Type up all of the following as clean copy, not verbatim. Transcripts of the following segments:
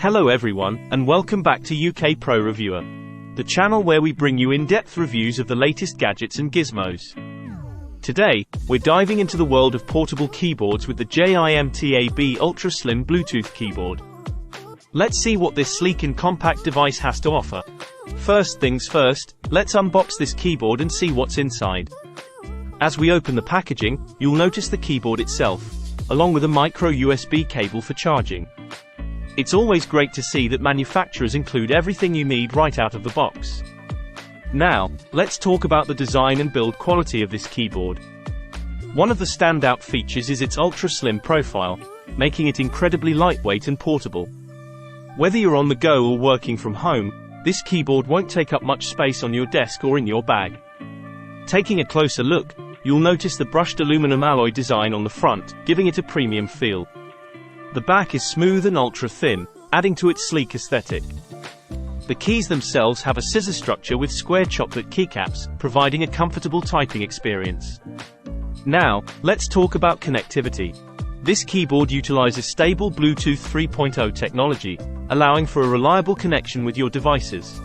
Hello everyone, and welcome back to UK Pro Reviewer, the channel where we bring you in-depth reviews of the latest gadgets and gizmos. Today, we're diving into the world of portable keyboards with the JIMTAB Ultra-Slim Bluetooth Keyboard. Let's see what this sleek and compact device has to offer. First things first, let's unbox this keyboard and see what's inside. As we open the packaging, you'll notice the keyboard itself, along with a micro USB cable for charging. It's always great to see that manufacturers include everything you need right out of the box. Now, let's talk about the design and build quality of this keyboard. One of the standout features is its ultra-slim profile, making it incredibly lightweight and portable. Whether you're on the go or working from home, this keyboard won't take up much space on your desk or in your bag. Taking a closer look, you'll notice the brushed aluminum alloy design on the front, giving it a premium feel. The back is smooth and ultra-thin, adding to its sleek aesthetic. The keys themselves have a scissor structure with square chocolate keycaps, providing a comfortable typing experience. Now, let's talk about connectivity. This keyboard utilizes stable Bluetooth 3.0 technology, allowing for a reliable connection with your devices.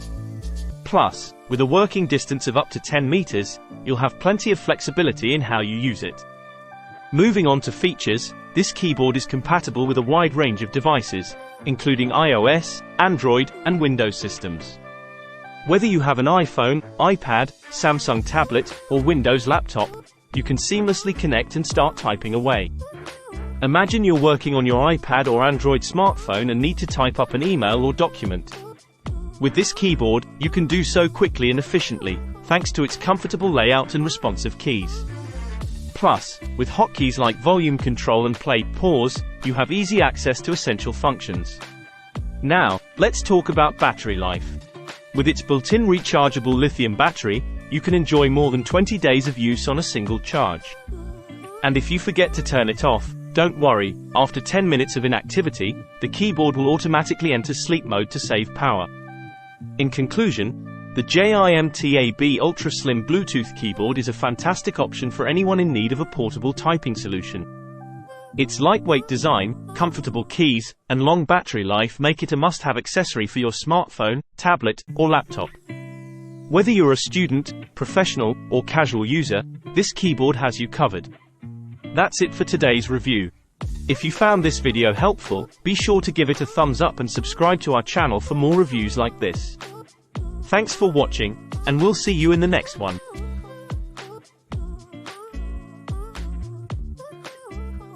Plus, with a working distance of up to 10 meters, you'll have plenty of flexibility in how you use it. Moving on to features, this keyboard is compatible with a wide range of devices, including iOS, Android, and Windows systems. Whether you have an iPhone, iPad, Samsung tablet, or Windows laptop, you can seamlessly connect and start typing away. Imagine you're working on your iPad or Android smartphone and need to type up an email or document. With this keyboard, you can do so quickly and efficiently, thanks to its comfortable layout and responsive keys. Plus, with hotkeys like volume control and play, pause, you have easy access to essential functions. Now, let's talk about battery life. With its built-in rechargeable lithium battery, you can enjoy more than 20 days of use on a single charge. And if you forget to turn it off, don't worry, after 10 minutes of inactivity, the keyboard will automatically enter sleep mode to save power. In conclusion, the JIMTAB Ultra-Slim Bluetooth Keyboard is a fantastic option for anyone in need of a portable typing solution. Its lightweight design, comfortable keys, and long battery life make it a must-have accessory for your smartphone, tablet, or laptop. Whether you're a student, professional, or casual user, this keyboard has you covered. That's it for today's review. If you found this video helpful, be sure to give it a thumbs up and subscribe to our channel for more reviews like this. Thanks for watching, and we'll see you in the next one.